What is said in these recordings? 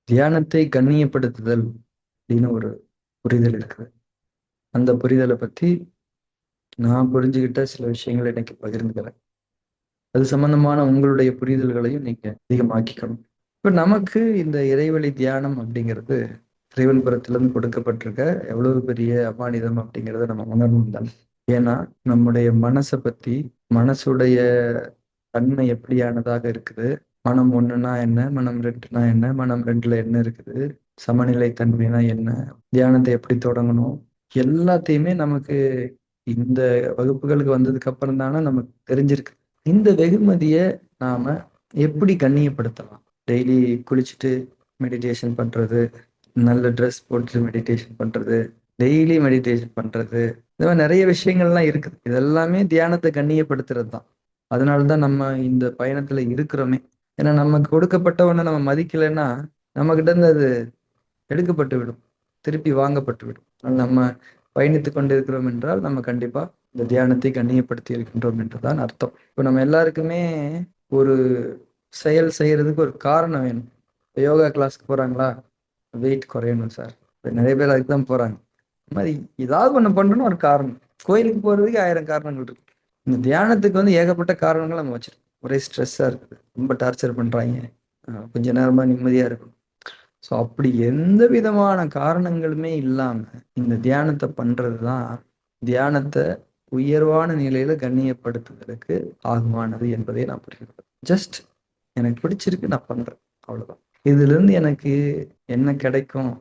தியானத்தை கண்ணியப்படுத்துதல் அப்படின்னு ஒரு புரிதல் இருக்குது. அந்த புரிதலை பத்தி நான் புரிஞ்சுக்கிட்ட சில விஷயங்களை இன்னைக்கு பகிர்ந்துக்கிறேன். அது சம்பந்தமான உங்களுடைய புரிதல்களையும் நீங்க அதிகமாக்கிக்கணும். இப்ப நமக்கு இந்த இறைவழி தியானம் அப்படிங்கிறது இறைவன் புறத்திலிருந்து கொடுக்கப்பட்டிருக்க எவ்வளவு பெரிய அமானிதம் அப்படிங்கிறத நம்ம உணரணும் தான். ஏன்னா நம்முடைய மனசை பத்தி, மனசுடைய தன்மை எப்படியானதாக இருக்குது, மனம் ஒண்ணுனா என்ன, மனம் ரெண்டுனா என்ன, மனம் ரெண்டுல என்ன இருக்குது, சமநிலை தன்மைனா என்ன, தியானத்தை எப்படி தொடங்கணும், எல்லாத்தையுமே நமக்கு இந்த வகுப்புகளுக்கு வந்ததுக்கு அப்புறம் தானே நமக்கு தெரிஞ்சிருக்கு. இந்த வெகுமதியை நாம எப்படி கண்ணியப்படுத்தலாம்? டெய்லி குளிச்சுட்டு மெடிடேஷன் பண்றது, நல்ல ட்ரெஸ் போட்டு மெடிடேஷன் பண்றது, டெய்லி மெடிடேஷன் பண்றது, இந்த மாதிரி நிறைய விஷயங்கள்லாம் இருக்குது. இதெல்லாமே தியானத்தை கண்ணியப்படுத்துறது தான். அதனாலதான் நம்ம இந்த பயணத்துல இருக்கிறோமே. ஏன்னா நமக்கு கொடுக்கப்பட்ட ஒண்ணை நம்ம மதிக்கலைன்னா நம்ம கிட்ட இருந்து அது எடுக்கப்பட்டு விடும், திருப்பி வாங்கப்பட்டு விடும். நம்ம பயணித்து கொண்டிருக்கிறோம் என்றால் நம்ம கண்டிப்பா இந்த தியானத்தை கண்ணியப்படுத்தி இருக்கின்றோம் என்றுதான் அர்த்தம். இப்போ நம்ம எல்லாருக்குமே ஒரு செயல் செய்யறதுக்கு ஒரு காரணம் வேணும். யோகா கிளாஸ்க்கு போறாங்களா, வெயிட் குறையணும் சார். இப்ப நிறைய பேர் அதுக்கு தான் போறாங்க. இந்த மாதிரி ஏதாவது ஒண்ணு பண்ணணும், ஒரு காரணம். கோயிலுக்கு போறதுக்கு 1000 காரணங்கள் இருக்கு. இந்த தியானத்துக்கு வந்து ஏகப்பட்ட காரணங்கள் நம்ம வச்சிருக்கோம். ஒரே ஸ்ட்ரெஸ்ஸா இருக்குது, ரொம்ப டார்ச்சர் பண்றாங்க, கொஞ்ச நேரமா நிம்மதியா இருக்கும். ஸோ அப்படி எந்த விதமான காரணங்களுமே இல்லாம இந்த தியானத்தை பண்றதுதான் தியானத்தை உயர்வான நிலையில கண்ணியப்படுத்துதலுக்கு ஆகுமானது என்பதை நான் புரிஞ்சுக்கிறேன். ஜஸ்ட் எனக்கு பிடிச்சிருக்கு, நான் பண்றேன், அவ்வளவுதான். இதுல இருந்து எனக்கு என்ன கிடைக்கும்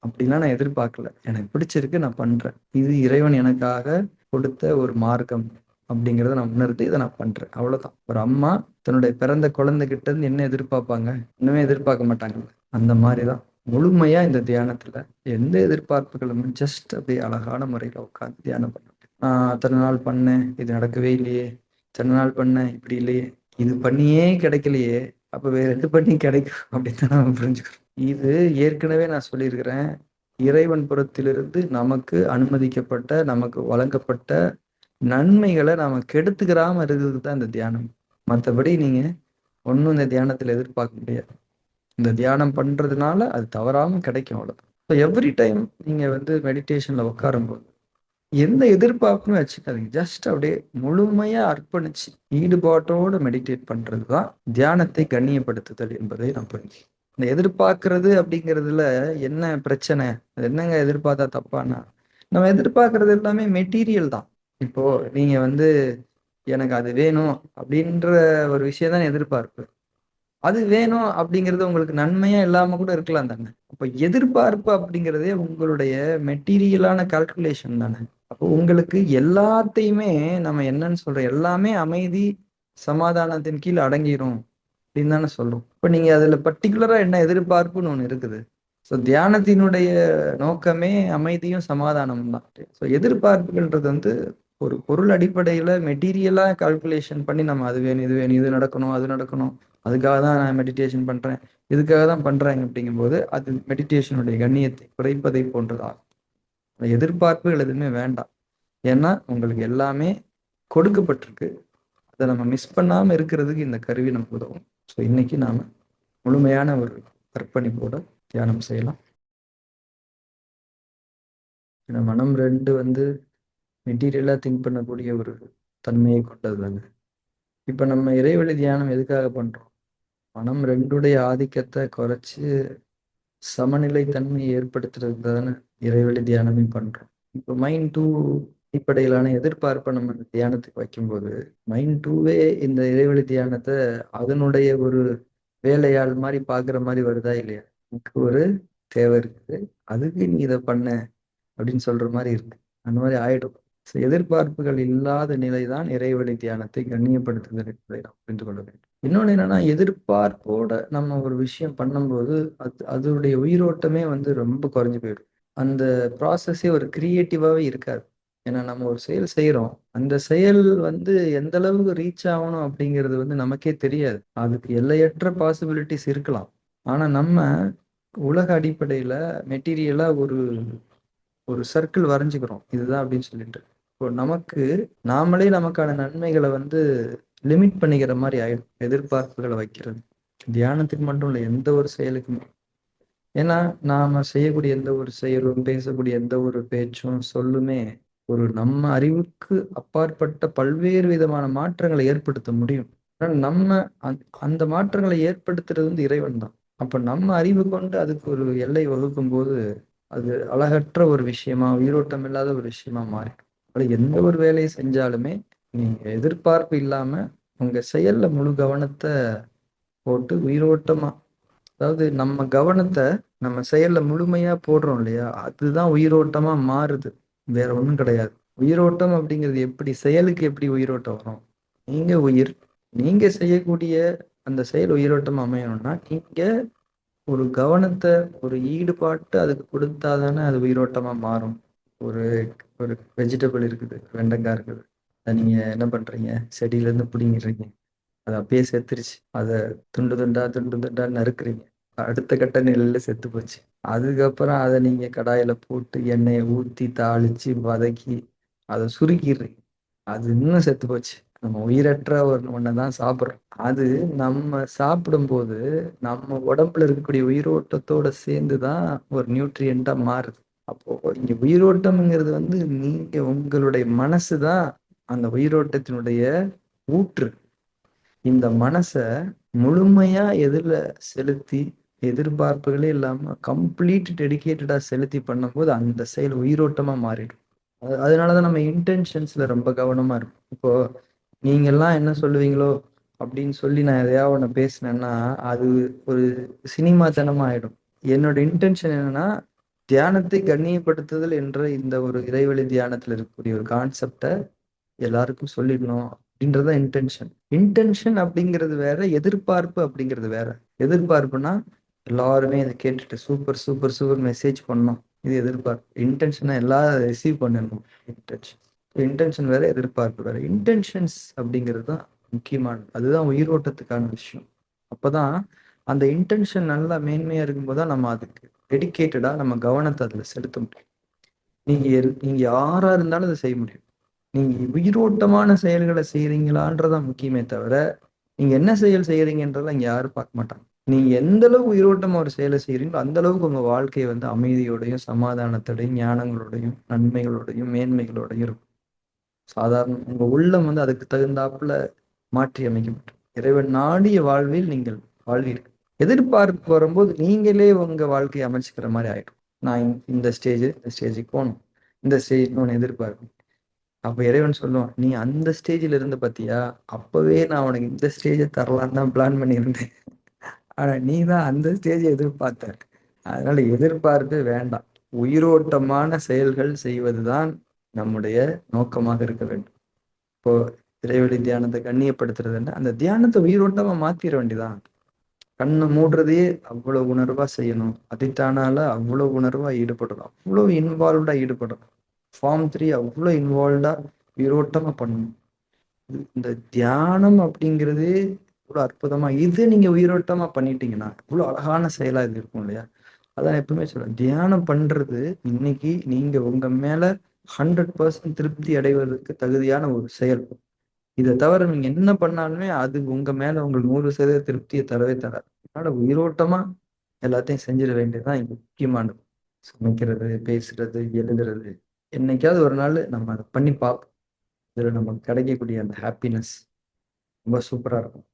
அப்படின்னா நான் எதிர்பார்க்கல. எனக்கு பிடிச்சிருக்கு, நான் பண்றேன். இது இறைவன் எனக்காக கொடுத்த ஒரு மார்க்கம் அப்படிங்கிறத நான் உணர்ந்து இதை நான் பண்றேன், அவ்வளவுதான். ஒரு அம்மா தன்னுடைய பிறந்த குழந்தைகிட்ட இருந்து என்ன எதிர்பார்ப்பாங்க? இன்னுமே எதிர்பார்க்க மாட்டாங்க. அந்த மாதிரிதான் முழுமையா இந்த தியானத்துல எந்த எதிர்பார்ப்புகளும், ஜஸ்ட் அப்படியே அழகான முறையில உட்காந்து தியானம் பண்ண. அத்தனை நாள் பண்ணேன், இது நடக்கவே இல்லையே, இத்தனை நாள் பண்ணேன், இப்படி இல்லையே, இது பண்ணியே கிடைக்கலையே, அப்ப வேற எது பண்ணி கிடைக்கும் அப்படின்னு தான் நம்ம புரிஞ்சுக்கிறோம். இது ஏற்கனவே நான் சொல்லியிருக்கிறேன். இறைவன் புறத்திலிருந்து நமக்கு அனுமதிக்கப்பட்ட, நமக்கு வழங்கப்பட்ட நன்மைகளை நாம கெடுத்துக்கிறாம இருக்கிறது தான் இந்த தியானம். மற்றபடி நீங்க ஒன்றும் இந்த தியானத்துல எதிர்பார்க்க முடியாது. இந்த தியானம் பண்றதுனால அது தவறாம கிடைக்கும், அவ்வளவுதான். ஸோ எவ்ரி டைம் நீங்க வந்து மெடிடேஷன்ல உட்காரும்போது எந்த எதிர்பார்ப்புமே வச்சுக்காதீங்க. ஜஸ்ட் அப்படியே முழுமையா அர்ப்பணிச்சு ஈடுபாட்டோட மெடிடேட் பண்றதுதான் தியானத்தை கண்ணியப்படுத்துதல் என்பதை நான் புரிஞ்சு. இந்த எதிர்பார்க்கறது அப்படிங்கிறதுல என்ன பிரச்சனை? அது என்னங்க எதிர்பார்த்தா தப்பானா, நம்ம எதிர்பார்க்கறது எல்லாமே மெட்டீரியல் தான். இப்போ நீங்க வந்து எனக்கு அது வேணும் அப்படின்ற ஒரு விஷயம் தான் எதிர்பார்ப்பு. அது வேணும் அப்படிங்கிறது உங்களுக்கு நன்மையா இல்லாம கூட இருக்கலாம் தானே. அப்ப எதிர்பார்ப்பு அப்படிங்கிறதே உங்களுடைய மெட்டீரியலான கால்குலேஷன் தானே. அப்போ உங்களுக்கு எல்லாத்தையுமே நம்ம என்னன்னு சொல்றோம், எல்லாமே அமைதி சமாதானத்தின் கீழ் அடங்கிரும் அப்படின்னு தானே சொல்றோம். இப்ப நீங்க அதுல பர்டிகுலரா என்ன எதிர்பார்ப்புன்னு ஒண்ணு இருக்குது. ஸோ தியானத்தினுடைய நோக்கமே அமைதியும் சமாதானமும் தான். ஸோ எதிர்பார்ப்புகள்ன்றது வந்து ஒரு பொருள் அடிப்படையில மெட்டீரியலா கால்குலேஷன் பண்ணி நம்ம அது வேணும், இது வேணும், இது நடக்கணும், அது நடக்கணும், அதுக்காக தான் நான் மெடிடேஷன் பண்றேன், இதுக்காக தான் பண்றேன் அப்படிங்கும்போது அது மெடிடேஷனுடைய கண்ணியத்தை குறைப்பதை போன்றதாகும். எதிர்பார்ப்புகள் எதுவுமே வேண்டாம். ஏன்னா உங்களுக்கு எல்லாமே கொடுக்கப்பட்டிருக்கு. அதை நம்ம மிஸ் பண்ணாம இருக்கிறதுக்கு இந்த கருவி நமக்கு உதவும். ஸோ இன்னைக்கு நாம முழுமையான ஒரு அர்ப்பணிப்போட தியானம் செய்யலாம். ஏன்னா மனம் ரெண்டு வந்து மெட்டீரியலா திங்க் பண்ணக்கூடிய ஒரு தன்மையை கொண்டது தாங்க. இப்ப நம்ம இறைவழி தியானம் எதுக்காக பண்றோம்? மனம் ரெண்டுடைய ஆதிக்கத்தை குறைச்சு சமநிலை தன்மையை ஏற்படுத்துறது தானே இறைவழி தியானமே பண்றோம். இப்போ மைண்ட் டூ அடிப்படையிலான எதிர்பார்ப்பை நம்ம இந்த தியானத்துக்கு வைக்கும்போது மைண்ட் டூவே இந்த இறைவழி தியானத்தை அதனுடைய ஒரு வேலையாள் மாதிரி பாக்குற மாதிரி வருதா இல்லையா? எனக்கு ஒரு தேவை இருக்குது, அதுக்கு நீ இதை பண்ண அப்படின்னு சொல்ற மாதிரி இருக்கு. அந்த மாதிரி ஆயிடும். எதிர்பார்ப்புகள் இல்லாத நிலைதான் இறைவழி தியானத்தை கண்ணியப்படுத்துதல் என்பதை நாம் புரிந்து கொள்ள வேண்டும். இன்னொன்னு என்னன்னா, எதிர்பார்ப்போட நம்ம ஒரு விஷயம் பண்ணும்போது அதனுடைய உயிரோட்டமே வந்து ரொம்ப குறைஞ்சு போயிடும். அந்த ப்ராசஸே ஒரு கிரியேட்டிவாவே இருக்காது. ஏன்னா நம்ம ஒரு செயல் செய்யறோம், அந்த செயல் வந்து எந்த அளவுக்கு ரீச் ஆகணும் அப்படிங்கிறது வந்து நமக்கே தெரியாது. அதுக்கு எல்லையற்ற பாசிபிலிட்டிஸ் இருக்கலாம். ஆனா நம்ம உலக அடிப்படையில மெட்டீரியலா ஒரு ஒரு சர்க்கிள் வரைஞ்சுக்கிறோம், இதுதான் அப்படின்னு சொல்லிட்டு. இப்போ நமக்கு நாமளே நமக்கான நன்மைகளை வந்து லிமிட் பண்ணிக்கிற மாதிரி ஆயிடும் எதிர்பார்ப்புகளை வைக்கிறது. தியானத்துக்கு மட்டும் இல்லை, எந்த ஒரு செயலுக்குமே. ஏன்னா நாம செய்யக்கூடிய எந்த ஒரு செயலும், பேசக்கூடிய எந்த ஒரு பேச்சும், சொல்லுமே ஒரு நம்ம அறிவுக்கு அப்பாற்பட்ட பல்வேறு விதமான மாற்றங்களை ஏற்படுத்த முடியும். ஆனா நம்ம அந்த மாற்றங்களை ஏற்படுத்துறது வந்து இறைவன் தான். அப்ப நம்ம அறிவு கொண்டு அதுக்கு ஒரு எல்லை வகுக்கும்போது, அது அழகற்ற ஒரு விஷயமா, உயிரோட்டம் இல்லாத ஒரு விஷயமா மாறிடும். அது எந்த ஒரு வேலையை செஞ்சாலுமே, நீங்க எதிர்பார்ப்பு இல்லாம உங்க செயல்ல முழு கவனத்த போட்டு உயிரோட்டமா, அதாவது நம்ம கவனத்த நம்ம செயல்ல முழுமையா போடுறோம் இல்லையா? அதுதான் உயிரோட்டமா மாறுது. வேற ஒண்ணும் கிடையாது. உயிரோட்டம் அப்படிங்கிறது எப்படி? செயலுக்கு எப்படி உயிரோட்டம் வரும்? நீங்க உயிர். நீங்க செய்யக்கூடிய அந்த செயல் உயிரோட்டம் அமையணும்னா, நீங்க ஒரு கவனத்த, ஒரு ஈடுபாட்டு அதுக்கு குடுத்தா தானே அது உயிரோட்டமா மாறும். ஒரு ஒரு வெஜிடபிள் இருக்குது. வெண்டைக்காய் இருக்குது. அத நீங்க என்ன பண்றீங்க? செடியிலேருந்து புடுங்கிடுறீங்க. அது அப்பயே செத்துருச்சு. அத துண்டு துண்டா, துண்டு துண்டா நறுக்குறீங்க. அடுத்த கட்ட நிலையில செத்து போச்சு. அதுக்கப்புறம் அத நீங்க கடாயில போட்டு எண்ணெய ஊத்தி, தாளிச்சு, வதக்கி, அத சுருக்கிர்றீங்க. அது இன்னும் செத்து போச்சு. நம்ம உயிரற்ற ஒண்ண தான் சாப்பிடுறோம். அது நம்ம சாப்பிடும்போது, நம்ம உடம்புல இருக்கக்கூடிய உயிரோட்டத்தோட சேர்ந்து தான் ஒரு நியூட்ரியன்ட்டா மாறுது. அப்போ இங்க உயிரோட்டம்ங்கிறது வந்து நீங்க உங்களுடைய மனசு தான் அந்த உயிரோட்டத்தினுடைய ஊற்று. இந்த மனச முழுமையா எதுல செலுத்தி, எதிர்பார்ப்புகளே இல்லாம கம்ப்ளீட் டெடிகேட்டடா செலுத்தி பண்ணும்போது, அந்த செயல் உயிரோட்டமா மாறிடும். அதனால தான் நம்ம இன்டென்ஷன்ஸ்ல ரொம்ப கவனமா இருக்கணும். இப்போ நீங்கலாம் என்ன சொல்லுவீங்களோ அப்படின்னு சொல்லி நான் எதையாவது ஒண்ணு பேசினேன்னா, அது ஒரு சினிமாத்தனமா ஆயிடும். என்னோட இன்டென்ஷன் என்னன்னா, தியானத்தை கண்ணியப்படுத்துதல் என்ற இந்த ஒரு இறைவழி தியானத்துல இருக்கக்கூடிய ஒரு கான்செப்ட எல்லாருக்கும் சொல்லிடணும் அப்படின்றது தான் இன்டென்ஷன். இன்டென்ஷன் அப்படிங்கிறது வேற, எதிர்பார்ப்பு அப்படிங்கிறது வேற. எதிர்பார்ப்புனா எல்லாருமே இதை கேட்டுட்டு சூப்பர் சூப்பர் சூப்பர் மெசேஜ் பண்ணணும். இது எதிர்பார்ப்பு. இன்டென்ஷனா எல்லாரும் ரிசீவ் பண்ணணும். இன்டென்ஷன். இன்டென்ஷன் வேற, எதிர்பார்ப்பு வேற. இன்டென்ஷன்ஸ் அப்படிங்கிறது தான் முக்கியமானது. அதுதான் உயிரோட்டத்துக்கான விஷயம். அப்பதான் அந்த இன்டென்ஷன் நல்லா மேன்மையா இருக்கும்போது தான் நம்ம அதுக்கு டெடிகேட்டடா நம்ம கவனத்தை அதுல செலுத்த முடியும். நீங்க யாரா இருந்தாலும் அதை செய்ய முடியும். நீங்க உயிரோட்டமான செயல்களை செய்றீங்களான்றதான் முக்கியமே தவிர, நீங்க என்ன செயல் செய்றீங்கன்றத இங்க யாரும் பார்க்க மாட்டாங்க. நீங்க எந்த அளவுக்கு உயிரோட்டமா ஒரு செயலை செய்றீங்களோ, அந்த அளவுக்கு உங்க வாழ்க்கை வந்து அமைதியோடையும், சமாதானத்தோடையும், ஞானங்களோடையும், நன்மைகளோடையும், மேன்மைகளோடையும் இருக்கும். சாதாரண உங்க உள்ளம் வந்து அதுக்கு தகுந்தாப்புல மாற்றி அமைக்கப்படும். இறைவன் நாடிய வாழ்வில் நீங்கள் வாழ்வீர்கள். எதிர்பார்ப்பு வரும்போது நீங்களே உங்க வாழ்க்கையை அமைச்சுக்கிற மாதிரி ஆயிடும். நான் இந்த இந்த ஸ்டேஜுக்கு போகணும். இந்த ஸ்டேஜ்க்கு ஒன்று எதிர்பார்ப்பு. அப்ப இறைவன் சொல்லுவான், "நீ அந்த ஸ்டேஜ்ல இருந்த பாத்தியா? அப்பவே நான் உனக்கு இந்த ஸ்டேஜ தரலான்னு தான் பிளான் பண்ணியிருந்தேன். ஆனா நீ தான் அந்த ஸ்டேஜ எதிர்பார்த்த. அதனால எதிர்பார்ப்பு வேண்டாம். உயிரோட்டமான செயல்கள் செய்வதுதான் நம்முடைய நோக்கமாக இருக்க வேண்டும்." இப்போ இறைவழி தியானத்தை கண்ணியப்படுத்துறதுன்னா, அந்த தியானத்தை உயிரோட்டமா மாத்திர வேண்டியதான். கண்ண மூடுறதையே அவ்வளவு உணர்வா செய்யணும். அதிஷ்டானால அவ்வளவு உணர்வா ஈடுபடணும். அவ்வளவு இன்வால்வ்டா ஈடுபடணும். ஃபார்ம் 3 அவ்வளவு இன்வால்வ்டா உயிரோட்டமா பண்ணணும். இந்த தியானம் அப்படிங்கிறது இவ்வளவு அற்புதமா, இது நீங்க உயிரோட்டமா பண்ணிட்டீங்கன்னா இவ்வளவு அழகான செயலா இது இருக்கும் இல்லையா? அதான் எப்பவுமே சொல்றேன், தியானம் பண்றது இன்னைக்கு நீங்க உங்க மேல 100% திருப்தி அடைவதற்கு தகுதியான ஒரு செயல். இதை தவிர நீங்க என்ன பண்ணாலுமே அது உங்க மேல உங்களுக்கு 100% திருப்தியை தரவே தராது. அதனால உயிரோட்டமா எல்லாத்தையும் செஞ்சிட வேண்டியதுதான் இங்க முக்கியமானது. சமைக்கிறது, பேசுறது, எழுதுறது, என்னைக்காவது ஒரு நாள் நம்ம அதை பண்ணி பார்ப்போம். இதுல நமக்கு கிடைக்கக்கூடிய அந்த ஹாப்பினஸ் ரொம்ப சூப்பரா இருக்கும்.